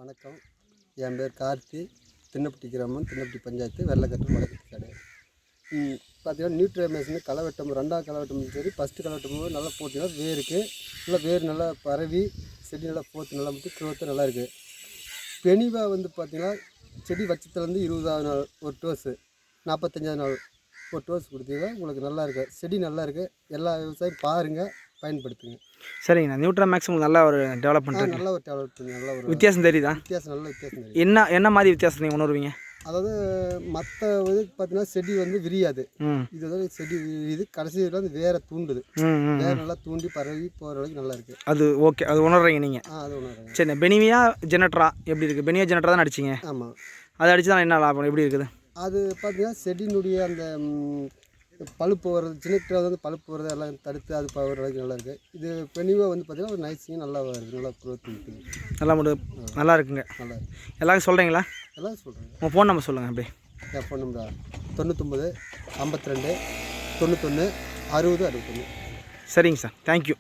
வணக்கம். என் பேர் கார்த்தி. தின்னப்பட்டி கிராமம், தின்னப்பட்டி பஞ்சாயத்து, வெள்ளக்கட்டு வடக்கு கடை. பார்த்தீங்கன்னா நியூட்ரியமேஷன் களை வெட்டும், ரெண்டாவது களை வெட்டும் சரி, ஃபஸ்ட்டு களை வெட்டும் போது நல்லா போட்டிங்கன்னா வேருக்கு நல்லா வேர் நல்லா பரவி செடி நல்லா போத்து நல்லா மட்டும் குரோத்து நல்லா இருக்குது. பெனிவா வந்து பார்த்திங்கன்னா செடி வச்சத்துலேருந்து 20ஆவது நாள் ஒரு டோஸு, 45ஆவது நாள் ஒரு டோஸ் கொடுத்தீங்கன்னா உங்களுக்கு நல்லா இருக்குது. செடி நல்லா இருக்குது. எல்லா விவசாயம் பாருங்கள், பயன்படுத்துங்க. சரிங்கண்ணா. நியூட்ரமேக்ஸ் உங்களுக்கு நல்லா ஒரு டெவலப்மெண்ட் நல்ல ஒரு டெவலப்மெண்ட், நல்ல ஒரு வித்தியாசம் தெரியுதா? நல்ல வித்தியாசம் தெரியும். என்ன மாதிரி வித்தியாசம் நீங்கள் உணர்வீங்க? அதாவது மற்ற இது பார்த்தீங்கன்னா செடி வந்து விரியாது. இது வந்து செடி விரியுது, கடைசியில் வந்து வேற தூண்டுது. வேற நல்லா தூண்டி பரவி போகிற அளவுக்கு நல்லா இருக்குது. அது ஓகே, அது உணர்றீங்க நீங்கள்? அது உணர்றேன். சரி, பெனிவியா ஜெனட்ரா எப்படி இருக்குது? பெனிவியா ஜெனட்ரா தான் அடிச்சிங்க. ஆமாம். அதை அடிச்சு தான் என்ன லாபம், எப்படி இருக்குது? அது பார்த்தீங்கன்னா செடியினுடைய அந்த பழுப்பு வர்றது, சின்ன வந்து பழுப்பு வர்றது எல்லாம் தடுத்து அது போகிற அளவுக்கு நல்லா இருக்குது. இது பெனிவா வந்து பார்த்தீங்கன்னா ஒரு நைஸிங் நல்லா இருக்குது, நல்லா க்ரோத் இருக்குது, நல்லா நல்லா இருக்குங்க. நல்லா இருக்குது. எல்லாரும் சொல்கிறீங்களா? எல்லாம் சொல்கிறேன். உங்கள் ஃபோன் நம்பர் சொல்லுங்கள். அப்படியே என் ஃபோன் நம்பர் 99 52 91 60 61. சரிங்க சார். தேங்க்யூ.